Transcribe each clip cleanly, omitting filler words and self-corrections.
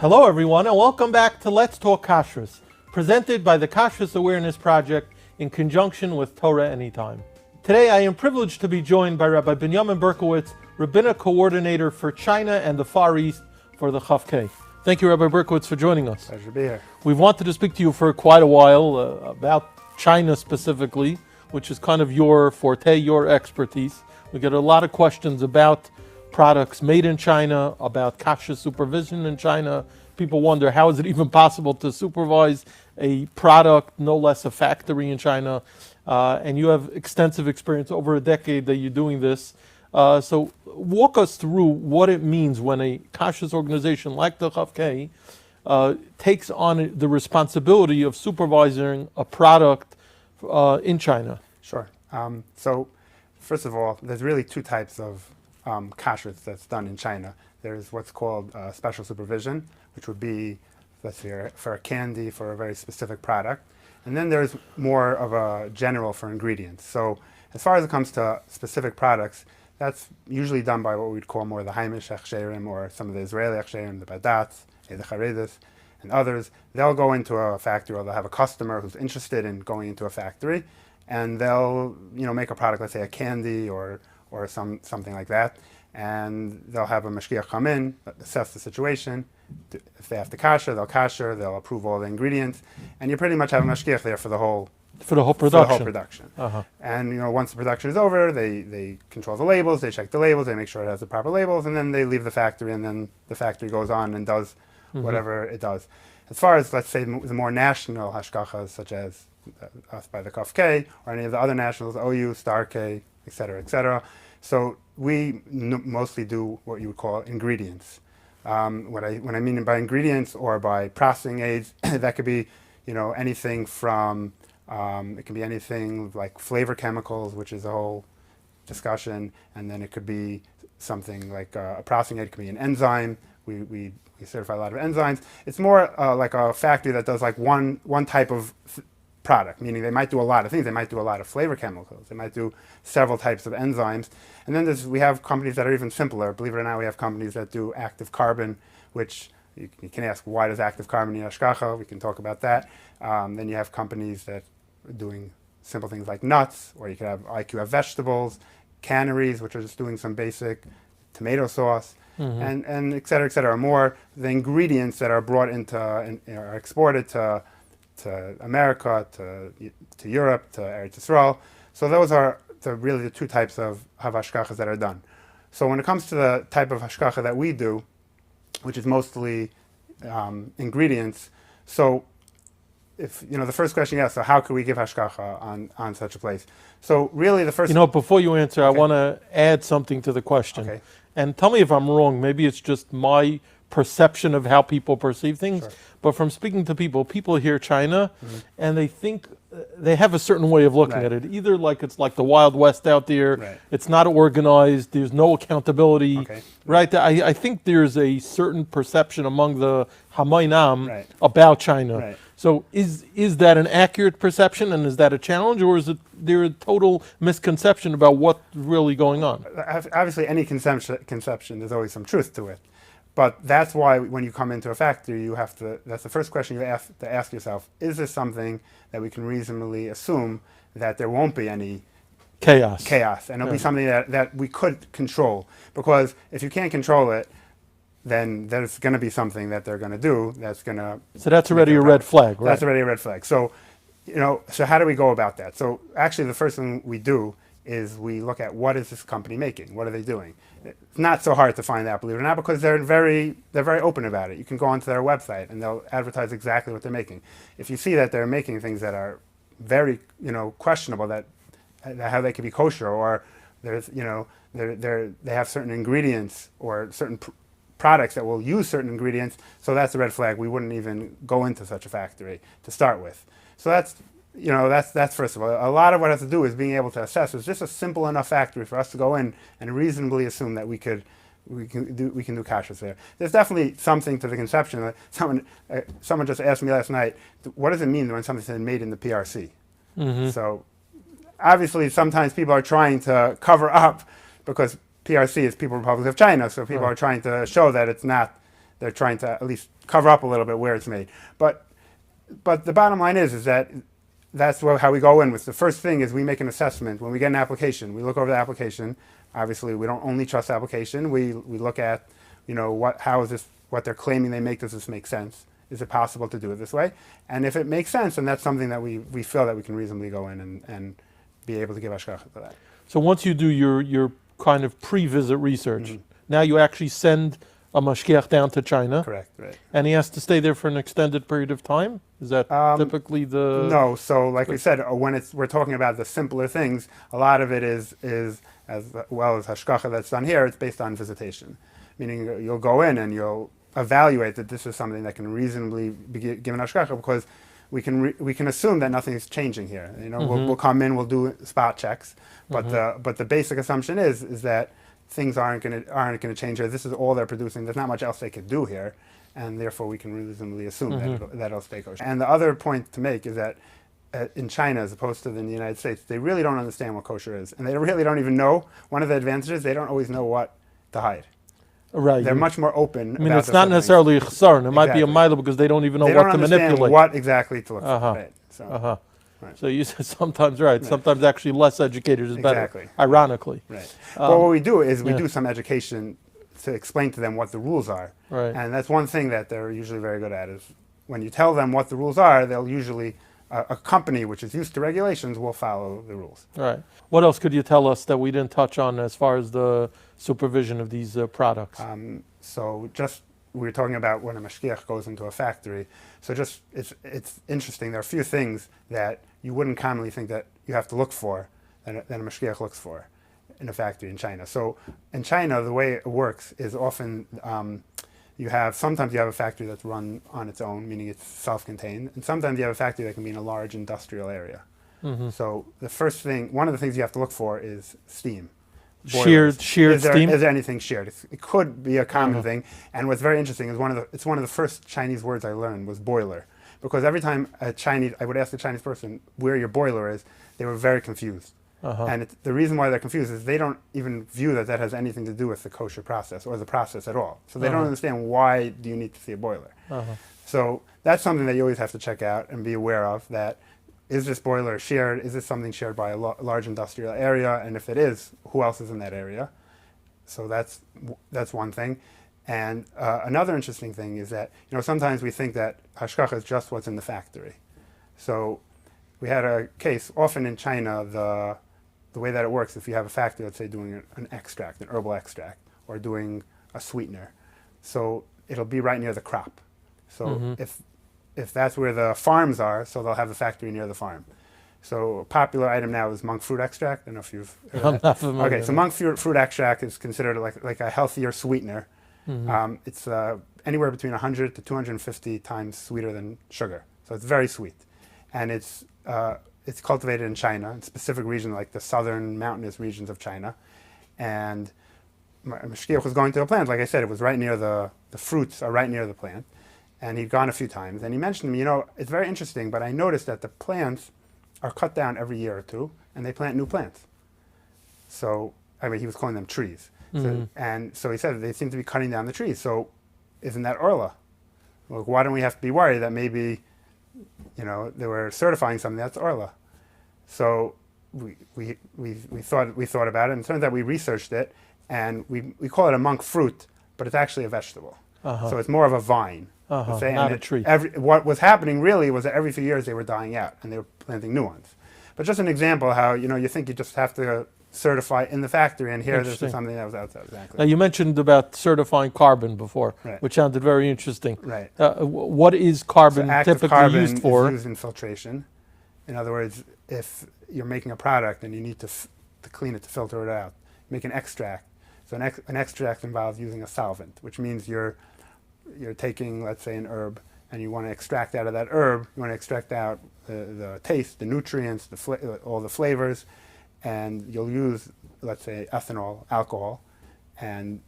Hello everyone and welcome back to Let's Talk Kashrus, presented by the Kashrus Awareness Project in conjunction with Torah Anytime. Today I am privileged to be joined by Rabbi Binyamin Berkowitz, Rabbinic Coordinator for China and the Far East for the KOF-K. Thank you, Rabbi Berkowitz, for joining us. Pleasure to be here. We've wanted to speak to you for quite a while about China specifically, which is kind of your forte, your expertise. We get a lot of questions about products made in China, about kashrus supervision in China. People wonder, how is it even possible to supervise a product, no less a factory in China? And you have extensive experience, over a decade that you're doing this. So walk us through what it means when a kashrus organization like the KOF-K takes on the responsibility of supervising a product in China. Sure. So first of all, there's really two types of kashrus that's done in China. There's what's called special supervision, which would be, let's say, for a candy, for a very specific product. And then there's more of a general for ingredients. So as far as it comes to specific products, that's usually done by what we'd call more the Haimish Achsherim, or some of the Israeli Achsherim, the Badatz, the Charedis, and others. They'll go into a factory, or they'll have a customer who's interested in going into a factory, and they'll make a product, let's say a candy or something like that, and they'll have a mashgiach come in, assess the situation. If they have to kasher, they'll approve all the ingredients, and you pretty much have a mashgiach there for the whole production. Uh-huh. And once the production is over, they control the labels, they check the labels, they make sure it has the proper labels, and then they leave the factory, and then the factory goes on and does whatever it does. As far as, let's say, the more national hashgachas, such as us by the KOF-K, or any of the other nationals, OU, Star K, etc., etc. So we mostly do what you would call ingredients. When I mean by ingredients or by processing aids, that could be anything from it can be anything like flavor chemicals, which is a whole discussion, and then it could be something like a processing aid. It could be an enzyme. We certify a lot of enzymes. It's more like a factory that does like one type of product, meaning they might do a lot of things. They might do a lot of flavor chemicals. They might do several types of enzymes. And then we have companies that are even simpler. Believe it or not, we have companies that do active carbon, which you can ask, why does active carbon need hashgacha? We can talk about that. Then you have companies that are doing simple things like nuts, or you could have vegetables, canneries, which are just doing some basic tomato sauce, and et cetera, more the ingredients that are brought into and are exported to America, to Europe, to Eretz Yisrael. So those are really the two types of hashgachas that are done. So when it comes to the type of hashgacha that we do, which is mostly ingredients, so if the first question you asked, so how could we give hashgacha on such a place? So really the first... before you answer, okay. I want to add something to the question. Okay. And tell me if I'm wrong. Maybe it's just my perception of how people perceive things. Sure. But from speaking to people hear China, and they think they have a certain way of looking at it. Either it's like the Wild West out there. It's not organized. There's no accountability. Okay. Right. I think there's a certain perception among the Hamaynam about China. Right. So is that an accurate perception, and is that a challenge, or is there a total misconception about what's really going on? Obviously, any conception, there's always some truth to it. But that's why when you come into a factory, that's the first question you have to ask yourself, is this something that we can reasonably assume that there won't be any chaos, and it'll be something that we could control? Because if you can't control it, then there's going to be something that they're going to do that's going to... So that's already a red flag, right? That's already a red flag. So, so how do we go about that? So actually the first thing we do is we look at, what is this company making? What are they doing? It's not so hard to find out, believe it or not, because they're very open about it. You can go onto their website and they'll advertise exactly what they're making. If you see that they're making things that are very questionable, that how they could be kosher, or there's they have certain ingredients or certain products that will use certain ingredients, so that's a red flag. We wouldn't even go into such a factory to start with. So that's first of all. A lot of what it has to do is being able to assess, is this a simple enough factory for us to go in and reasonably assume that we can do kashrus there. There's definitely something to the conception. Someone just asked me last night, what does it mean when something says made in the PRC? So obviously sometimes people are trying to cover up, because PRC is People Republic of China, so people are trying to show that it's not. They're trying to at least cover up a little bit where it's made. But the bottom line is that that's how we go in with. The first thing is we make an assessment. When we get an application, we look over the application. Obviously, we don't only trust the application. We look at, how is this, what they're claiming they make, does this make sense? Is it possible to do it this way? And if it makes sense, then that's something that we feel that we can reasonably go in and be able to give hashgacha to that. So once you do your kind of pre-visit research, now you actually send a mashgiach down to China. Correct, right. And he has to stay there for an extended period of time? Is that typically the... No, so like we said, when we're talking about the simpler things, a lot of it is as well as hashgacha that's done here, it's based on visitation. Meaning you'll go in and you'll evaluate that this is something that can reasonably be given hashgacha, because we can assume that nothing is changing here. We'll come in, we'll do spot checks, but the basic assumption is that things aren't going to change here. This is all they're producing. There's not much else they could do here, and therefore we can reasonably assume that it'll stay kosher. And the other point to make is that in China, as opposed to in the United States, they really don't understand what kosher is, and they really don't even know. One of the advantages, they don't always know what to hide. Right. They're much more open. I mean, it's not necessarily a chesron. It might be a mila because they don't even know what to manipulate. They don't understand what exactly to look for. Right. So, right. So you said sometimes right. Sometimes actually less educated is better. Exactly. Ironically. Right. Well, what we do is we do some education to explain to them what the rules are. Right. And that's one thing that they're usually very good at, is when you tell them what the rules are, they'll usually, a company which is used to regulations will follow the rules. Right. What else could you tell us that we didn't touch on as far as the supervision of these products? So just, we were talking about when a mashgiach goes into a factory. So just, it's interesting. There are a few things that you wouldn't commonly think that you have to look for, that a mashgiach looks for in a factory in China. So in China, the way it works is often sometimes you have a factory that's run on its own, meaning it's self-contained, and sometimes you have a factory that can be in a large industrial area. So one of the things you have to look for is steam. Shared steam? Is there anything shared? It could be a common thing. And what's very interesting is it's one of the first Chinese words I learned was boiler. Because every time I would ask a Chinese person where your boiler is, they were very confused. And the reason why they're confused is they don't even view that has anything to do with the kosher process or the process at all. So they don't understand, why do you need to see a boiler. So that's something that you always have to check out and be aware of, that is this boiler shared? Is this something shared by a large industrial area? And if it is, who else is in that area? So that's one thing. And another interesting thing is that sometimes we think that hashgacha is just what's in the factory. So we had a case often in China. The way that it works, if you have a factory, let's say doing an extract, an herbal extract, or doing a sweetener, so it'll be right near the crop. So if that's where the farms are, so they'll have the factory near the farm. So a popular item now is monk fruit extract. I don't know if you've heard of that. Okay, so monk fruit extract is considered like a healthier sweetener. It's anywhere between 100 to 250 times sweeter than sugar. So it's very sweet. And it's cultivated in China, in specific regions like the southern mountainous regions of China. And mashgiach was going to a plant. Like I said, it was right near the fruits are right near the plant. And he'd gone a few times. And he mentioned to me, it's very interesting, but I noticed that the plants are cut down every year or two, and they plant new plants. So, he was calling them trees. So he said they seem to be cutting down the trees. So isn't that Orla? Well, why don't we have to be worried that maybe, they were certifying something that's Orla? So we thought about it, and it turns out we researched it, and we call it a monk fruit, but it's actually a vegetable. So it's more of a vine. Not a tree. What was happening really was that every few years they were dying out, and they were planting new ones. But just an example how, you think you just have to certify in the factory, and here this is something that was outside. Exactly. Now you mentioned about certifying carbon before, right, which sounded very interesting. Right. What is carbon typically used for? Is used in filtration. In other words, if you're making a product and you need to clean it, to filter it out, make an extract. So an extract involves using a solvent, which means you're taking, let's say, an herb, and you want to extract out of that herb, you want to extract out the taste, the nutrients, all the flavors, and you'll use, let's say, ethanol, alcohol, and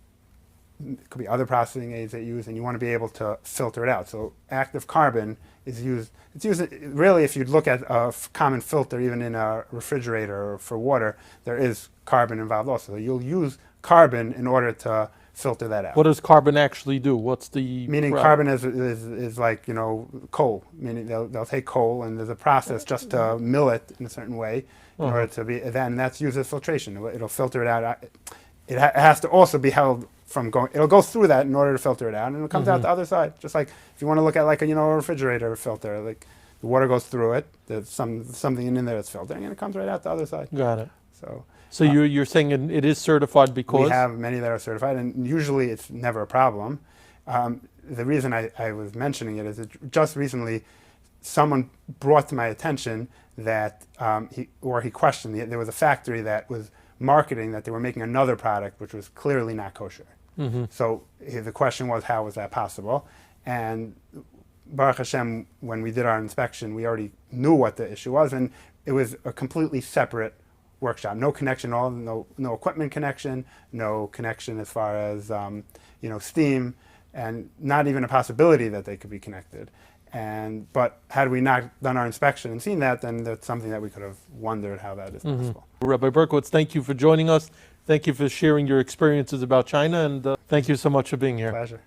it could be other processing aids that you use, and you want to be able to filter it out. So active carbon is used, it's used really, if you look at a common filter, even in a refrigerator or for water, there is carbon involved also. So you'll use carbon in order to filter that out. What does carbon actually do? What's the Meaning carbon is like, coal. Meaning they'll take coal and there's a process just to mill it in a certain way in order to be, then that's used as filtration. It'll filter it out. It has to also be held from going, it'll go through that in order to filter it out, and it comes out the other side. Just like if you want to look at like a refrigerator filter, like the water goes through it, there's something in there that's filtering, and it comes right out the other side. Got it. So you're saying it is certified because? We have many that are certified, and usually it's never a problem. The reason I was mentioning it is that just recently someone brought to my attention that he questioned, there was a factory that was marketing that they were making another product which was clearly not kosher. So the question was, how was that possible? And Baruch Hashem, when we did our inspection, we already knew what the issue was, and it was a completely separate workshop. No connection at all, no equipment connection, no connection as far as steam, and not even a possibility that they could be connected. But had we not done our inspection and seen that, then that's something that we could have wondered how that is possible. Rabbi Berkowitz, thank you for joining us. Thank you for sharing your experiences about China, and thank you so much for being here. Pleasure.